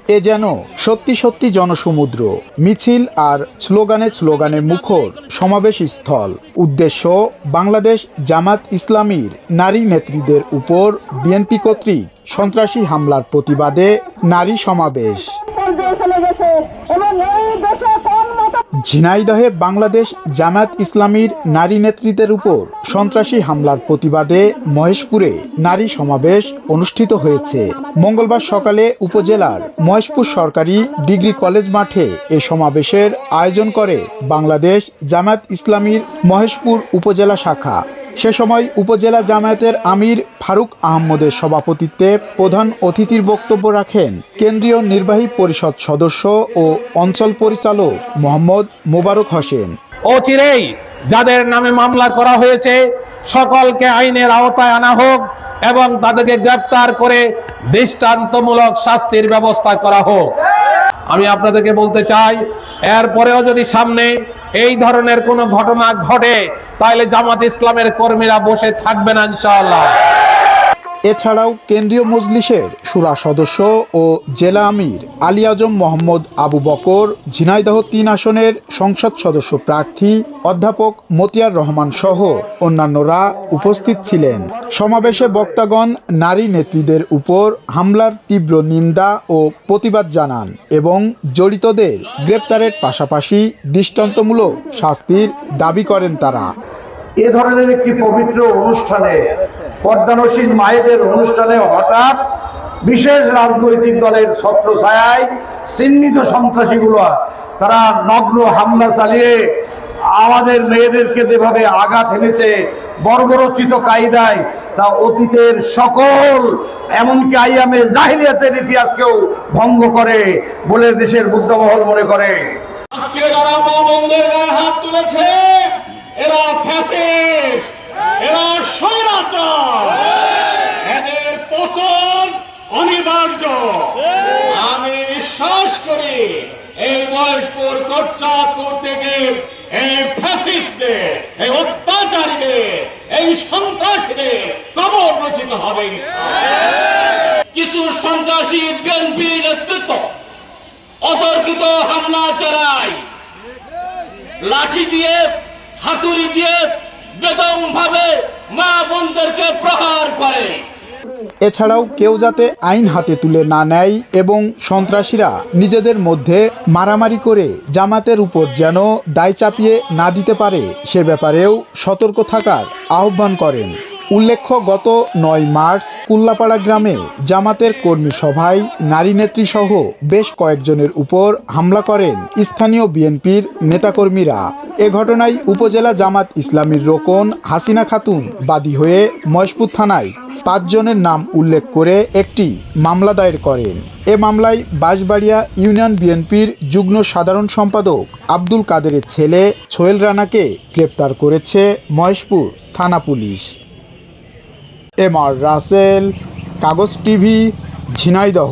এ যেন সত্যি সত্যি জনসমুদ্র। মিছিল আর স্লোগানে স্লোগানে মুখর সমাবেশ স্থল। উদ্দেশ্য বাংলাদেশ জামাত ইসলামীর নারী নেত্রীদের উপর বিএনপি কর্তৃক সন্ত্রাসী হামলার প্রতিবাদে নারী সমাবেশ। ঝিনাইদহে বাংলাদেশ জামাত ইসলামীর নারী নেত্রীদের উপর সন্ত্রাসী হামলার প্রতিবাদে মহেশপুরে নারী সমাবেশ অনুষ্ঠিত হয়েছে। মঙ্গলবার সকালে উপজেলার মহেশপুর সরকারি ডিগ্রি কলেজ মাঠে এ সমাবেশের আয়োজন করে বাংলাদেশ জামাত ইসলামীর মহেশপুর উপজেলা শাখা। সে সময় উপজেলা জামায়াতের আমির ফারুক আহমদের সভাপতিত্বে প্রধান অতিথির বক্তব্য রাখেন কেন্দ্রীয় নির্বাহী পরিষদ সদস্য ও অঞ্চল পরিচালক মোহাম্মদ মোবারক হোসেন। অচিরেই যাদের নামে মামলা করা হয়েছে সকলকে আইনের আওতায় আনা হোক এবং তাদেরকে গ্রেফতার করে দৃষ্টান্তমূলক শাস্তির ব্যবস্থা করা হোক। আমি আপনাদেরকে বলতে চাই, এরপরেও যদি সামনে এই ধরনের কোনো ঘটনা ঘটে তাহলে জামাত ইসলামের কর্মীরা বসে থাকবে না ইনশাআল্লাহ। এছাড়াও কেন্দ্রীয় মজলিসের শুরা সদস্য ও জেলা আমির আলী আজম মোহাম্মদ আবু বকর, ঝিনাইদহ ৩ আসনের সংসদ সদস্য প্রার্থী অধ্যাপক মতিয়ার রহমান সহ অন্যান্যরা উপস্থিত ছিলেন। সমাবেশে বক্তাগণ নারী নেত্রীদের উপর হামলার তীব্র নিন্দা ও প্রতিবাদ জানান এবং জড়িতদের গ্রেপ্তারের পাশাপাশি দৃষ্টান্তমূলক শাস্তির দাবি করেন তারা। এ ধরনের একটি পবিত্র অনুষ্ঠানে, পর্দানসীন মায়েদের অনুষ্ঠানে হঠাৎ বিশেষ রাজনৈতিক দলের ছত্রছায়ায় চিহ্নিত সন্ত্রাসীগুলো তারা নগ্ন হামলা চালিয়ে আমাদের মেয়েদেরকে যেভাবে আঘাত এনেছে বর্বরোচিত কায়দায়, তা অতীতের সকল এমনকি আইয়ামে জাহিলিয়াতের ইতিহাসকেও ভঙ্গ করে বলে দেশের বুদ্ধমহল মনে করে। আজকে যারা মা বোনদের গায়ে হাত তুলেছে এরা ফ্যাসিস্ট, এরা স্বৈরাচার, এদের পতন অনিবার্য। আমি বিশ্বাস করি এই মহেশপুর কোটচাঁদপুর থেকে এই ফ্যাসিস্টদের, এই অত্যাচারীদের, এই সন্ত্রাসীদের কবর রচিত হবে। কিছু সন্ত্রাসী বিএনপি নেতৃত্ব অতর্কিত হামলা চালায়, লাঠি দিয়ে হাতুড়ি দিয়ে বেদমভাবে মা বোনদেরকে প্রহার করে। এছাড়াও কেউ যাতে আইন হাতে তুলে না নেয় এবং সন্ত্রাসীরা নিজেদের মধ্যে মারামারি করে জামাতের উপর যেন দায় চাপিয়ে না দিতে পারে সে ব্যাপারেও সতর্ক থাকার আহ্বান করেন। উল্লেখ্য, গত ৯ মার্চ কুল্লাপাড়া গ্রামে জামাতের কর্মী সভায় নারী নেত্রী সহ বেশ কয়েকজনের উপর হামলা করেন স্থানীয় বিএনপির নেতাকর্মীরা। এ ঘটনায় উপজেলা জামাত ইসলামীর রোকন হাসিনা খাতুন বাদী হয়ে মহেশপুর থানায় ৫ জনের নাম উল্লেখ করে একটি মামলা দায়ের করেন। এ মামলায় বাঁশবাড়িয়া ইউনিয়ন বিএনপির যুগ্ম সাধারণ সম্পাদক আব্দুল কাদেরের ছেলে সোহেল রানাকে গ্রেপ্তার করেছে মহেশপুর থানা পুলিশ। এম আর রাসেল, কাগজ টিভি, ঝিনাইদহ।